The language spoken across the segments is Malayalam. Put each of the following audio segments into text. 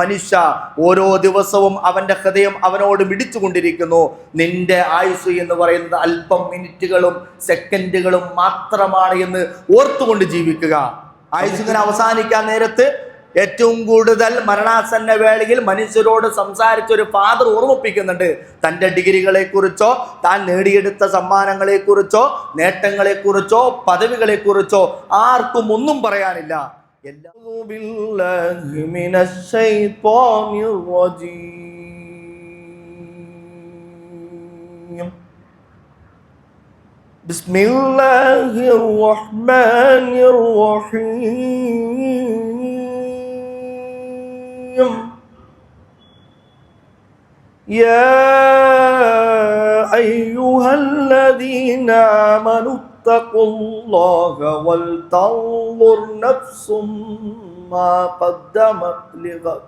മനുഷ്യ, ഓരോ ദിവസവും അവന്റെ ഹൃദയം അവനോട് മിടിച്ചുകൊണ്ടിരിക്കുന്നു. നിന്റെ ആയുസ് എന്ന് പറയുന്നത് അല്പം മിനിറ്റുകളും സെക്കൻഡുകളും മാത്രമാണ് എന്ന് ഓർത്തുകൊണ്ട് ജീവിക്കുക. ആയുസ് ഇങ്ങനെ അവസാനിക്കാൻ നേരത്ത് ഏറ്റവും കൂടുതൽ മരണാസന്ന വേളയിൽ മനുഷ്യരോട് സംസാരിച്ച ഒരു ഫാദർ ഓർമ്മിപ്പിക്കുന്നുണ്ട്, തൻ്റെ ഡിഗ്രികളെ കുറിച്ചോ താൻ നേടിയെടുത്ത സമ്മാനങ്ങളെ കുറിച്ചോ നേട്ടങ്ങളെ കുറിച്ചോ പദവികളെ കുറിച്ചോ ആർക്കും ഒന്നും പറയാനില്ല. ബിസ്മില്ലാഹിർ റഹ്മാനിർ റഹീം. يا أيها الذين آمنوا اتقوا الله ولتنظر نفس ما قدمت لغد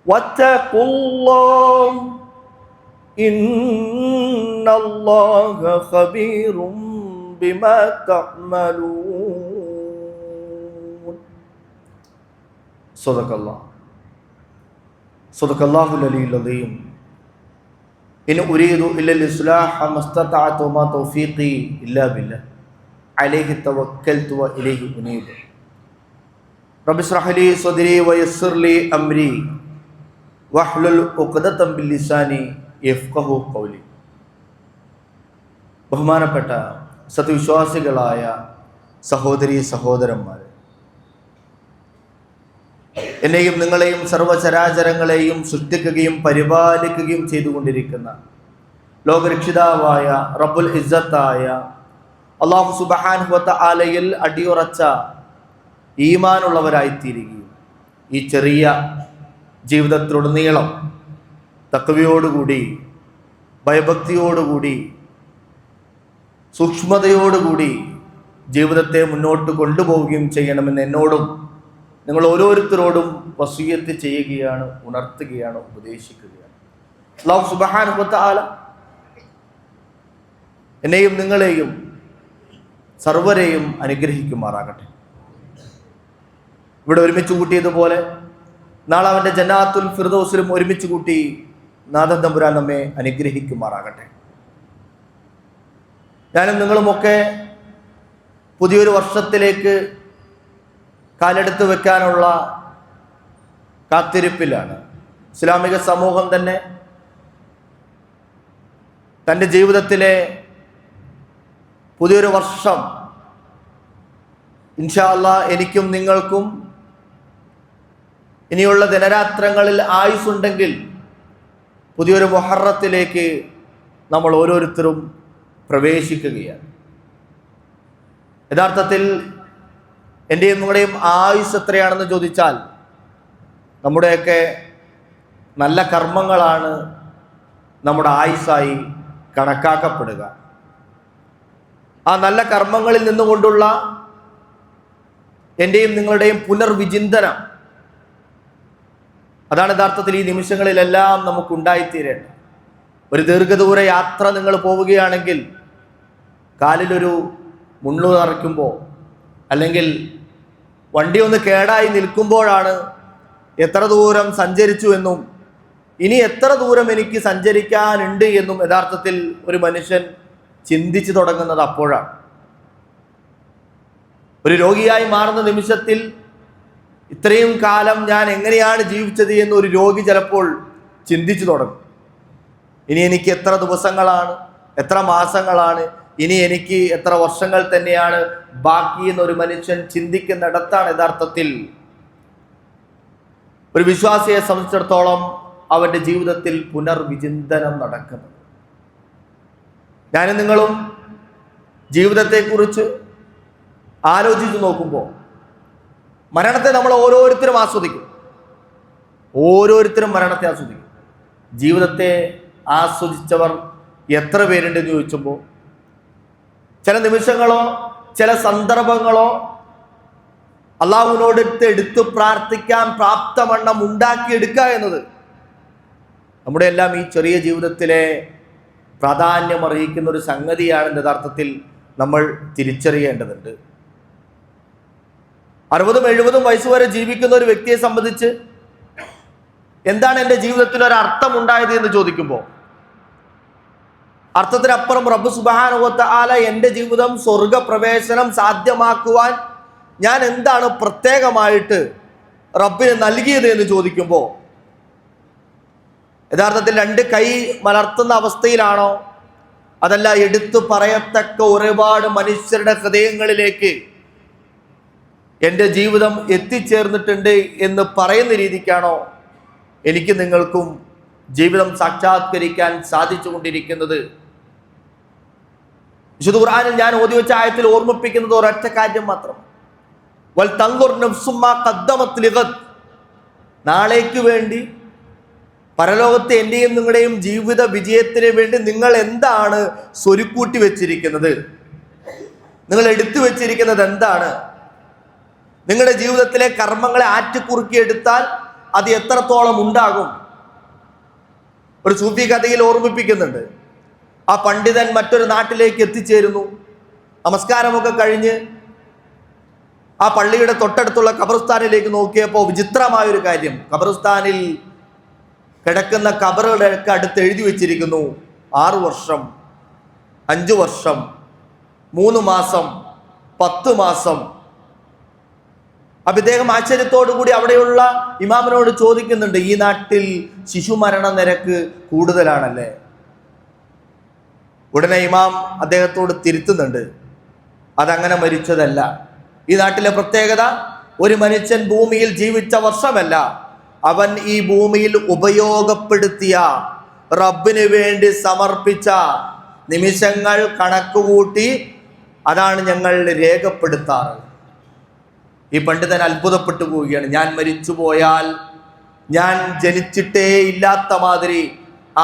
واتقوا الله إن الله خبير بما تعملون. صدق الله. صدق الله العلي العظيم. إن أريد إلا الإصلاح ما استطعت وما توفيقي إلا بالله عليه توكلت وإليه أنيب. رب اشرح لي صدري ويسر لي أمري واحلل عقدة من لساني يفقهوا قولي. ബഹുമാനപ്പെട്ട സത്യവിശ്വാസികളായ സഹോദരീ സഹോദരന്മാരെ, എന്നെയും നിങ്ങളെയും സർവചരാചരങ്ങളെയും സൃഷ്ടിക്കുകയും പരിപാലിക്കുകയും ചെയ്തുകൊണ്ടിരിക്കുന്ന ലോകരക്ഷിതാവായ റബ്ബുൽ ഇസ്സത്തായ അല്ലാഹു സുബ്ഹാനഹു വ തആലയിൽ അടിയുറച്ച ഈമാനുള്ളവരായിത്തീരുകയും ഈ ചെറിയ ജീവിതത്തിലുടനീളം തഖ്വയോടുകൂടി ഭയഭക്തിയോടുകൂടി സൂക്ഷ്മതയോടുകൂടി ജീവിതത്തെ മുന്നോട്ട് കൊണ്ടുപോവുകയും ചെയ്യണമെന്ന് എന്നോടും നിങ്ങൾ ഓരോരുത്തരോടും വസിയത്ത് ചെയ്യുകയാണ്, ഉണർത്തുകയാണ്, ഉപദേശിക്കുകയാണ്. അല്ലാഹു സുബ്ഹാനഹു വ തആല എന്നെയും നിങ്ങളെയും സർവരെയും അനുഗ്രഹിക്കുമാറാകട്ടെ. ഇവിടെ ഒരുമിച്ച് കൂട്ടിയതുപോലെ നാളെ അവൻ്റെ ജന്നാത്തുൽ ഫിർദൗസിലും ഒരുമിച്ച് കൂട്ടി നാഥൻ തമ്പുരാൻ നമ്മെ അനുഗ്രഹിക്കുമാറാകട്ടെ. ഞാനും നിങ്ങളുമൊക്കെ പുതിയൊരു വർഷത്തിലേക്ക് കാലെടുത്ത് വെക്കാനുള്ള കാത്തിരിപ്പിലാണ്. ഇസ്ലാമിക സമൂഹം തന്നെ തൻ്റെ ജീവിതത്തിലെ പുതിയൊരു വർഷം ഇൻഷാ അല്ലാഹ് എനിക്കും നിങ്ങൾക്കും ഇനിയുള്ള ദിനരാത്രങ്ങളിൽ ആയുസ്സുണ്ടെങ്കിൽ പുതിയൊരു മുഹറത്തിലേക്ക് നമ്മൾ ഓരോരുത്തരും പ്രവേശിക്കുകയാണ്. യഥാർത്ഥത്തിൽ എൻ്റെയും നിങ്ങളുടെയും ആയുസ് എത്രയാണെന്ന് ചോദിച്ചാൽ നമ്മുടെയൊക്കെ നല്ല കർമ്മങ്ങളാണ് നമ്മുടെ ആയുസ്സായി കണക്കാക്കപ്പെടുക. ആ നല്ല കർമ്മങ്ങളിൽ നിന്നുകൊണ്ടുള്ള എൻ്റെയും നിങ്ങളുടെയും പുനർവിചിന്തനം, അതാണ് യഥാർത്ഥത്തിൽ ഈ നിമിഷങ്ങളിലെല്ലാം നമുക്കുണ്ടായിത്തീരേണ്ടത്. ഒരു ദീർഘദൂര യാത്ര നിങ്ങൾ പോവുകയാണെങ്കിൽ കാലിലൊരു മുള്ളു നിറയ്ക്കുമ്പോൾ അല്ലെങ്കിൽ വണ്ടി ഒന്ന് കേടായി നിൽക്കുമ്പോഴാണ് എത്ര ദൂരം സഞ്ചരിച്ചു എന്നും ഇനി എത്ര ദൂരം എനിക്ക് സഞ്ചരിക്കാനുണ്ട് എന്നും യഥാർത്ഥത്തിൽ ഒരു മനുഷ്യൻ ചിന്തിച്ചു തുടങ്ങുന്നത് അപ്പോഴാണ്. ഒരു രോഗിയായി മാറുന്ന നിമിഷത്തിൽ ഇത്രയും കാലം ഞാൻ എങ്ങനെയാണ് ജീവിച്ചത് എന്ന് ഒരു രോഗി ചിലപ്പോൾ ചിന്തിച്ചു തുടങ്ങും. ഇനി എനിക്ക് എത്ര ദിവസങ്ങളാണ്, എത്ര മാസങ്ങളാണ്, ഇനി എനിക്ക് എത്ര വർഷങ്ങൾ തന്നെയാണ് ബാക്കി എന്നൊരു മനുഷ്യൻ ചിന്തിക്കുന്നിടത്താണ് യഥാർത്ഥത്തിൽ ഒരു വിശ്വാസിയെ സംബന്ധിച്ചിടത്തോളം അവൻ്റെ ജീവിതത്തിൽ പുനർവിചിന്തനം നടക്കുന്നത്. ഞാനും നിങ്ങളും ജീവിതത്തെക്കുറിച്ച് ആലോചിച്ച് നോക്കുമ്പോൾ മരണത്തെ നമ്മൾ ഓരോരുത്തരും ആസ്വദിക്കും. ഓരോരുത്തരും മരണത്തെ ആസ്വദിക്കും. ജീവിതത്തെ ആസ്വദിച്ചവർ എത്ര പേരുണ്ടെന്ന് ചോദിച്ചപ്പോൾ ചില നിമിഷങ്ങളോ ചില സന്ദർഭങ്ങളോ അള്ളാഹുവിനോട് എടുത്ത് പ്രാർത്ഥിക്കാൻ പ്രാപ്തവണ്ണം ഉണ്ടാക്കിയെടുക്കുക എന്നത് നമ്മുടെ എല്ലാം ഈ ചെറിയ ജീവിതത്തിലെ പ്രാധാന്യം അറിയിക്കുന്ന ഒരു സംഗതിയാണ് യഥാർത്ഥത്തിൽ നമ്മൾ തിരിച്ചറിയേണ്ടതുണ്ട്. 60-70 വയസ്സ് വരെ ജീവിക്കുന്ന ഒരു വ്യക്തിയെ സംബന്ധിച്ച് എന്താണ് എൻ്റെ ജീവിതത്തിൽ ഒരു അർത്ഥം ഉണ്ടായത് എന്ന് ചോദിക്കുമ്പോൾ, അർത്ഥത്തിനപ്പുറം റബ്ബ് സുബ്ഹാനഹു വ തആല എൻ്റെ ജീവിതം സ്വർഗപ്രവേശനം സാധ്യമാക്കുവാൻ ഞാൻ എന്താണ് പ്രത്യേകമായിട്ട് റബ്ബിന് നൽകിയത് എന്ന് ചോദിക്കുമ്പോൾ, യഥാർത്ഥത്തിൽ 2 കൈ മലർത്തുന്ന അവസ്ഥയിലാണോ, അതല്ല എടുത്തു പറയത്തക്ക ഒരുപാട് മനുഷ്യരുടെ ഹൃദയങ്ങളിലേക്ക് എൻ്റെ ജീവിതം എത്തിച്ചേർന്നിട്ടുണ്ട് എന്ന് പറയുന്ന രീതിക്കാണോ എനിക്ക് നിങ്ങൾക്കും ജീവിതം സാക്ഷാത്കരിക്കാൻ സാധിച്ചുകൊണ്ടിരിക്കുന്നത്? വിശുദ്ധ ഖുർആനിൽ ഞാൻ ഓതി വെച്ച ആയത്തിൽ ഓർമ്മിപ്പിക്കുന്നത് ഒരൊറ്റ കാര്യം മാത്രം, വൽ തൻദുർ നഫ്സും മാ ഖദ്ദമത് ലിഗദ്. നാളേക്ക് വേണ്ടി, പരലോകത്തെ എൻ്റെയും നിങ്ങളുടെയും ജീവിത വിജയത്തിന് വേണ്ടി നിങ്ങൾ എന്താണ് സ്വരുക്കൂട്ടി വെച്ചിരിക്കുന്നത്? നിങ്ങൾ എടുത്തു വെച്ചിരിക്കുന്നത് എന്താണ്? നിങ്ങളുടെ ജീവിതത്തിലെ കർമ്മങ്ങളെ ആറ്റിക്കുറുക്കി എടുത്താൽ അത് എത്രത്തോളം ഉണ്ടാകും? ഒരു സൂഫി കഥയിൽ ഓർമ്മിപ്പിക്കുന്നുണ്ട്, ആ പണ്ഡിതൻ മറ്റൊരു നാട്ടിലേക്ക് എത്തിച്ചേരുന്നു. നമസ്കാരമൊക്കെ കഴിഞ്ഞ് ആ പള്ളിയുടെ തൊട്ടടുത്തുള്ള ഖബർസ്ഥാനിലേക്ക് നോക്കിയപ്പോൾ വിചിത്രമായൊരു കാര്യം, ഖബർസ്ഥാനിൽ കിടക്കുന്ന ഖബറുകളുടെ അടുത്ത് എഴുതി വെച്ചിരിക്കുന്നു 6 വർഷം, 5 വർഷം, 3 മാസം, 10 മാസം. അപ്പൊ ഇദ്ദേഹം ആശ്ചര്യത്തോടു കൂടി അവിടെയുള്ള ഇമാമിനോട് ചോദിക്കുന്നുണ്ട്, ഈ നാട്ടിൽ ശിശുമരണ നിരക്ക് കൂടുതലാണല്ലേ? ഉടനെ ഇമാം അദ്ദേഹത്തോട് തിരുത്തുന്നുണ്ട്, അതങ്ങനെ മരിച്ചതല്ല. ഈ നാട്ടിലെ പ്രത്യേകത, ഒരു മനുഷ്യൻ ഭൂമിയിൽ ജീവിച്ച വർഷമല്ല, അവൻ ഈ ഭൂമിയിൽ ഉപയോഗപ്പെടുത്തിയ, റബ്ബിന് വേണ്ടി സമർപ്പിച്ച നിമിഷങ്ങൾ കണക്കുകൂട്ടി അതാണ് ഞങ്ങൾ രേഖപ്പെടുത്താറ്. ഈ പണ്ഡിതൻ അത്ഭുതപ്പെട്ടു പോവുകയാണ്. ഞാൻ മരിച്ചു പോയാൽ ഞാൻ ജനിച്ചിട്ടേ ഇല്ലാത്ത മാതിരി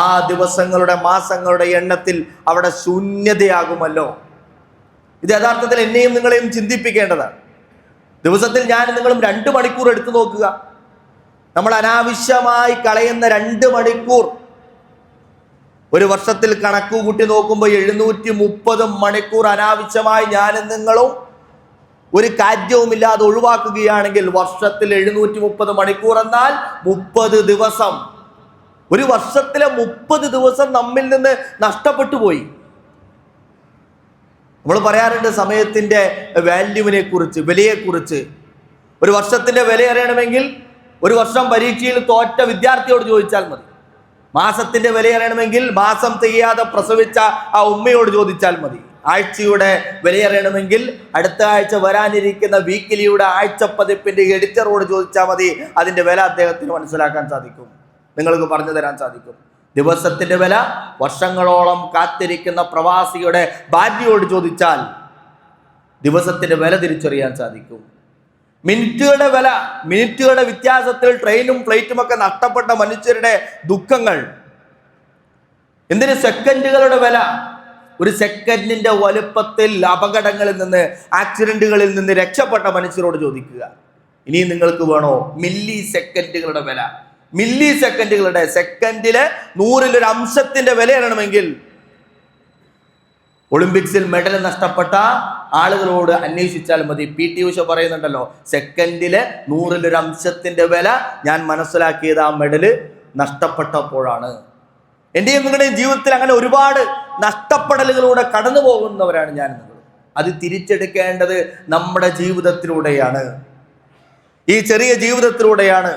ആ ദിവസങ്ങളുടെ മാസങ്ങളുടെ എണ്ണത്തിൽ അവിടെ ശൂന്യതയാകുമല്ലോ. ഇത് യഥാർത്ഥത്തിൽ എന്നെയും നിങ്ങളെയും ചിന്തിപ്പിക്കേണ്ടതാണ്. ദിവസത്തിൽ ഞാൻ നിങ്ങളും 2 മണിക്കൂർ എടുത്തു നോക്കുക. നമ്മൾ അനാവശ്യമായി കളയുന്ന 2 മണിക്കൂർ ഒരു വർഷത്തിൽ കണക്കു കൂട്ടി നോക്കുമ്പോൾ 730 മണിക്കൂർ അനാവശ്യമായി ഞാനും നിങ്ങളും ഒരു കാര്യവുമില്ലാതെ ഒഴിവാക്കുകയാണെങ്കിൽ വർഷത്തിൽ 730 മണിക്കൂർ എന്നാൽ 30 ദിവസം. ഒരു വർഷത്തിലെ 30 ദിവസം നമ്മിൽ നിന്ന് നഷ്ടപ്പെട്ടു പോയി. നമ്മൾ പറയാറുണ്ട് സമയത്തിന്റെ വാല്യൂവിനെ കുറിച്ച്, വിലയെക്കുറിച്ച്. ഒരു വർഷത്തിന്റെ വില അറിയണമെങ്കിൽ ഒരു വർഷം പരീക്ഷയിൽ തോറ്റ വിദ്യാർത്ഥിയോട് ചോദിച്ചാൽ മതി. മാസത്തിന്റെ വില അറിയണമെങ്കിൽ മാസം തികയാതെ പ്രസവിച്ച ആ ഉമ്മയോട് ചോദിച്ചാൽ മതി. ആഴ്ചയുടെ വിലയറിയണമെങ്കിൽ അടുത്ത ആഴ്ച വരാനിരിക്കുന്ന വീക്കിലിയുടെ ആഴ്ചപ്പതിപ്പിന്റെ എഡിറ്ററോട് ചോദിച്ചാൽ മതി. അതിന്റെ വില അദ്ദേഹത്തിന് മനസ്സിലാക്കാൻ സാധിക്കും, നിങ്ങൾക്ക് പറഞ്ഞു തരാൻ സാധിക്കും. ദിവസത്തിന്റെ വില വർഷങ്ങളോളം കാത്തിരിക്കുന്ന പ്രവാസിയുടെ ഭാര്യയോട് ചോദിച്ചാൽ ദിവസത്തിന്റെ വില തിരിച്ചറിയാൻ സാധിക്കും. മിനിറ്റുകളുടെ വില, മിനിറ്റുകളുടെ വ്യത്യാസത്തിൽ ട്രെയിനും ഫ്ലൈറ്റും ഒക്കെ നഷ്ടപ്പെട്ട മനുഷ്യരുടെ ദുഃഖങ്ങൾ, എന്തിന് സെക്കൻഡുകളുടെ വില. ഒരു സെക്കൻഡിന്റെ വലുപ്പത്തിൽ അപകടങ്ങളിൽ നിന്ന്, ആക്സിഡന്റുകളിൽ നിന്ന് രക്ഷപ്പെട്ട മനുഷ്യരോട് ചോദിക്കുക. ഇനി നിങ്ങൾക്ക് വേണോ മില്ലി സെക്കൻഡുകളുടെ വില? മില്ലി സെക്കൻഡുകളുടെ, സെക്കൻഡിലെ 100-ൽ 1 അംശത്തിന്റെ വില അറിയണമെങ്കിൽ ഒളിമ്പിക്സിൽ മെഡൽ നഷ്ടപ്പെട്ട ആളുകളോട് അന്വേഷിച്ചാൽ മതി. PT ഉഷ പറയുന്നുണ്ടല്ലോ, സെക്കൻഡിലെ 100-ൽ 1 അംശത്തിന്റെ വില ഞാൻ മനസ്സിലാക്കിയത് ആ മെഡല് നഷ്ടപ്പെട്ടപ്പോഴാണ്. എൻ്റെയും നിങ്ങളുടെയും ജീവിതത്തിൽ അങ്ങനെ ഒരുപാട് നഷ്ടപ്പെടലുകളിലൂടെ കടന്നു പോകുന്നവരാണ് ഞാൻ നിങ്ങൾ. അത് തിരിച്ചെടുക്കേണ്ടത് നമ്മുടെ ജീവിതത്തിലൂടെയാണ്, ഈ ചെറിയ ജീവിതത്തിലൂടെയാണ്.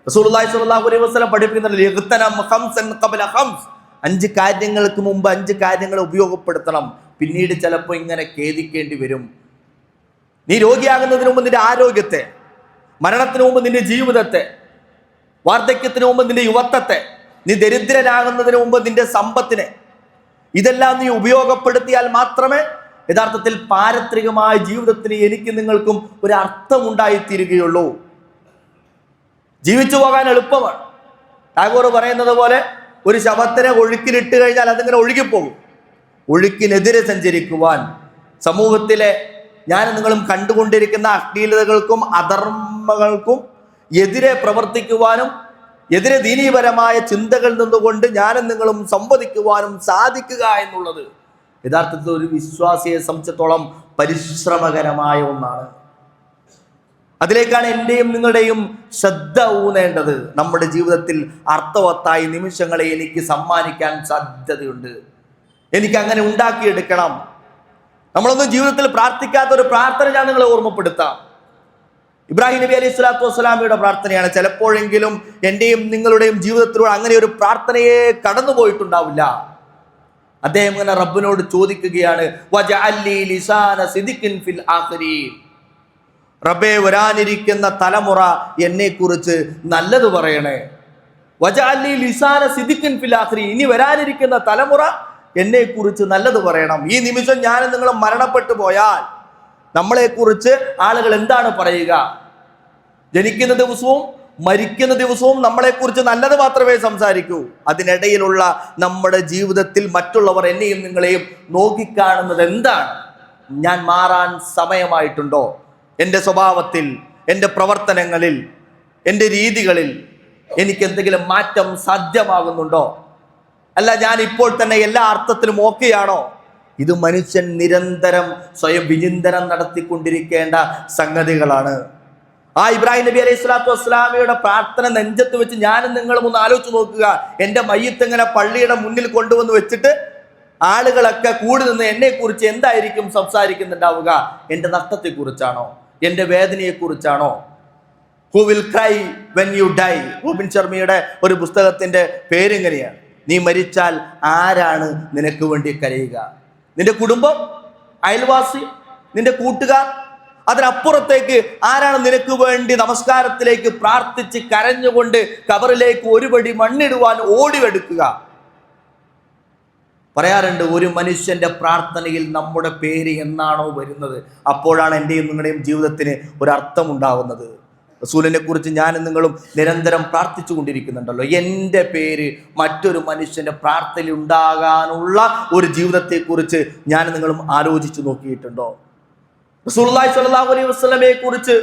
റസൂലുള്ളാഹി സ്വല്ലല്ലാഹു അലൈഹി വസല്ലം പഠിപ്പിക്കുന്നുണ്ട്, ഇഗ്തനം ഖംസൻ ഖബല ഖംസ്. 5 കാര്യങ്ങൾക്ക് മുമ്പ് 5 കാര്യങ്ങൾ ഉപയോഗപ്പെടുത്തണം. പിന്നീട് ചിലപ്പോൾ ഇങ്ങനെ ഖേദിക്കേണ്ടി വരും. നീ രോഗിയാകുന്നതിന് മുമ്പ് നിന്റെ ആരോഗ്യത്തെ, മരണത്തിന് മുമ്പ് നിന്റെ ജീവിതത്തെ, വാർദ്ധക്യത്തിന് മുമ്പ് നിന്റെ യുവത്വത്തെ, നീ ദരിദ്രനാകുന്നതിന് മുമ്പ് നിന്റെ സമ്പത്തിനെ, ഇതെല്ലാം നീ ഉപയോഗപ്പെടുത്തിയാൽ മാത്രമേ യഥാർത്ഥത്തിൽ പാരത്രികമായ ജീവിതത്തിന് എനിക്ക് നിങ്ങൾക്കും ഒരു അർത്ഥമുണ്ടായിത്തീരുകയുള്ളൂ. ജീവിച്ചു പോകാൻ എളുപ്പമാണ്. ടാഗോർ പറയുന്നത് പോലെ ഒരു ശവത്തിനെ ഒഴുക്കിലിട്ട് കഴിഞ്ഞാൽ അതിങ്ങനെ ഒഴുകിപ്പോകും. ഒഴുക്കിനെതിരെ സഞ്ചരിക്കുവാൻ, സമൂഹത്തിലെ ഞാൻ നിങ്ങളും കണ്ടുകൊണ്ടിരിക്കുന്ന അശ്ലീലതകൾക്കും അധർമ്മങ്ങൾക്കും എതിരെ പ്രവർത്തിക്കുവാനും എതിരെ ദീനീപരമായ ചിന്തകളിൽ നിന്നുകൊണ്ട് ഞാനും നിങ്ങളും സംവദിക്കുവാനും സാധിക്കുക എന്നുള്ളത് യഥാർത്ഥത്തിൽ ഒരു വിശ്വാസിയെ സംബന്ധിച്ചിടത്തോളം പരിശ്രമകരമായ ഒന്നാണ്. അതിലേക്കാണ് എൻ്റെയും നിങ്ങളുടെയും ശ്രദ്ധ ഊന്നേണ്ടത്. നമ്മുടെ ജീവിതത്തിൽ അർത്ഥവത്തായ നിമിഷങ്ങളെ എനിക്ക് സമ്മാനിക്കാൻ സാധ്യതയുണ്ട്. എനിക്ക് അങ്ങനെ ഉണ്ടാക്കിയെടുക്കണം. നമ്മളൊന്നും ജീവിതത്തിൽ പ്രാർത്ഥിക്കാത്ത ഒരു പ്രാർത്ഥന ഞാൻ നിങ്ങളെ ഓർമ്മപ്പെടുത്താം. ഇബ്രാഹിം നബി അലൈഹി സ്വലാത്തു വസ്സലാമയുടെ പ്രാർത്ഥനയാണ്. ചിലപ്പോഴെങ്കിലും എൻ്റെയും നിങ്ങളുടെയും ജീവിതത്തിലൂടെ അങ്ങനെ ഒരു പ്രാർത്ഥനയെ കടന്നു പോയിട്ടുണ്ടാവില്ല. അദ്ദേഹം ഇങ്ങനെ റബ്ബിനോട് ചോദിക്കുകയാണ്, വജഅല്ലി ലിസാന സിദ്ഖിൻ ഫിൽ ആഖിരീൻ. റബ്ബേ, വരാനിരിക്കുന്ന തലമുറ എന്നെ കുറിച്ച് നല്ലത് പറയണേ. വജഅല്ലി ലിസാന സിദ്ഖിൻ ഫിൽ ആഖിരീൻ. ഇനി വരാനിരിക്കുന്ന തലമുറ എന്നെ കുറിച്ച് നല്ലത് പറയണം. ഈ നിമിഷം ഞാൻ നിങ്ങൾ മരണപ്പെട്ടു പോയാൽ നമ്മളെ കുറിച്ച് ആളുകൾ എന്താണ് പറയുക? ജനിക്കുന്ന ദിവസവും മരിക്കുന്ന ദിവസവും നമ്മളെക്കുറിച്ച് നല്ലത് മാത്രമേ സംസാരിക്കൂ. അതിനിടയിലുള്ള നമ്മുടെ ജീവിതത്തിൽ മറ്റുള്ളവർ എന്നെയും നിങ്ങളെയും നോക്കിക്കാണുന്നത് എന്താണ്? ഞാൻ മാറാൻ സമയമായിട്ടുണ്ടോ? എൻ്റെ സ്വഭാവത്തിൽ, എൻ്റെ പ്രവർത്തനങ്ങളിൽ, എൻ്റെ രീതികളിൽ എനിക്ക് എന്തെങ്കിലും മാറ്റം സാധ്യമാകുന്നുണ്ടോ? അല്ല, ഞാൻ ഇപ്പോൾ തന്നെ എല്ലാ അർത്ഥത്തിലും ഓക്കെയാണോ? ഇത് മനുഷ്യൻ നിരന്തരം സ്വയം വിചിന്തനം നടത്തിക്കൊണ്ടിരിക്കേണ്ട സംഗതികളാണ്. ആ ഇബ്രാഹിം നബി അലൈഹി സ്വലാത്തു വസ്സലാമയുടെ പ്രാർത്ഥന നെഞ്ചത്ത് വെച്ച് ഞാനും നിങ്ങളും ഒന്ന് ആലോചിച്ച് നോക്കുക. എൻ്റെ മയ്യത്ത് ഇങ്ങനെ പള്ളിയുടെ മുന്നിൽ കൊണ്ടുവന്ന് വെച്ചിട്ട് ആളുകളൊക്കെ കൂടി നിന്ന് എന്നെ കുറിച്ച് എന്തായിരിക്കും സംസാരിക്കുന്നുണ്ടാവുക? എൻ്റെ നഷ്ടത്തെക്കുറിച്ചാണോ? എൻ്റെ വേദനയെക്കുറിച്ചാണോ? Who will cry when you die. Robin ശർമ്മയുടെ ഒരു പുസ്തകത്തിൻ്റെ പേരിങ്ങനെയാണ്, നീ മരിച്ചാൽ ആരാണ് നിനക്ക് വേണ്ടി കരയുക? നിന്റെ കുടുംബം, അയൽവാസി, നിന്റെ കൂട്ടുകാർ? അതിനപ്പുറത്തേക്ക് ആരാണ് നിനക്ക് വേണ്ടി നമസ്കാരത്തിലേക്ക് പ്രാർത്ഥിച്ച് കരഞ്ഞുകൊണ്ട് കബറിലേക്ക് ഒരു പടി മണ്ണിടുവാൻ ഓടിവെടുക്കുക? പറയാറുണ്ട്, ഒരു മനുഷ്യന്റെ പ്രാർത്ഥനയിൽ നമ്മുടെ പേര് എന്നാണോ വരുന്നത്, അപ്പോഴാണ് എൻ്റെയും നിങ്ങളുടെയും ജീവിതത്തിന് ഒരർത്ഥം ഉണ്ടാവുന്നത്. റസൂലിനെ കുറിച്ച് ഞാനും നിങ്ങളും നിരന്തരം പ്രാർത്ഥിച്ചു കൊണ്ടിരിക്കുന്നുണ്ടല്ലോ. എൻ്റെ പേര് മറ്റൊരു മനുഷ്യന്റെ പ്രാർത്ഥനയിൽ ഉണ്ടാകാനുള്ള ഒരു ജീവിതത്തെക്കുറിച്ച് ഞാനും നിങ്ങളും ആലോചിച്ചു നോക്കിയിട്ടുണ്ടോ? റസൂലുള്ളാഹി സ്വല്ലല്ലാഹു അലൈഹി വസല്ലമയെ കുറിച്ച്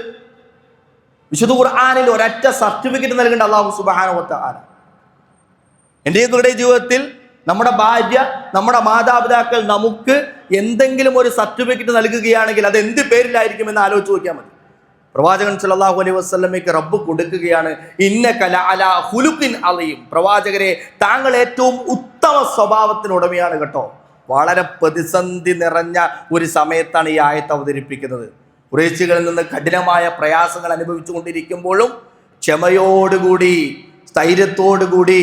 വിശുദ്ധ ഖുർആനിൽ ഒരൊറ്റ സർട്ടിഫിക്കറ്റ് നൽകേണ്ട അല്ലാഹു സുബ്ഹാനഹു വ തആല. എൻ്റെ നിങ്ങളുടെ ജീവിതത്തിൽ നമ്മുടെ ഭാര്യ, നമ്മുടെ മാതാപിതാക്കൾ നമുക്ക് എന്തെങ്കിലും ഒരു സർട്ടിഫിക്കറ്റ് നൽകുകയാണെങ്കിൽ അത് എന്ത് പേരിലായിരിക്കുമെന്ന് ആലോചിച്ച് നോക്കിയാൽ മതി. പ്രവാചകൻ സല്ലല്ലാഹു അലൈഹി വസല്ലമയ്ക്ക് റബ്ബ് കൊടുക്കുകയാണ്, ഇന്നക ലഅലാ ഖുലുഖിൻ അളീം. പ്രവാചകരെ, താങ്കൾ ഏറ്റവും ഉത്തമ സ്വഭാവത്തിന് ഉടമയാണ് കേട്ടോ. വളരെ പ്രതിസന്ധി നിറഞ്ഞ ഒരു സമയത്താണ് ഈ ആയത്ത് അവതരിപ്പിക്കുന്നത്. ഖുറൈശികളിൽ നിന്ന് കഠിനമായ പ്രയാസങ്ങൾ അനുഭവിച്ചു കൊണ്ടിരിക്കുമ്പോഴും ക്ഷമയോടുകൂടി, സ്ഥൈര്യത്തോടുകൂടി,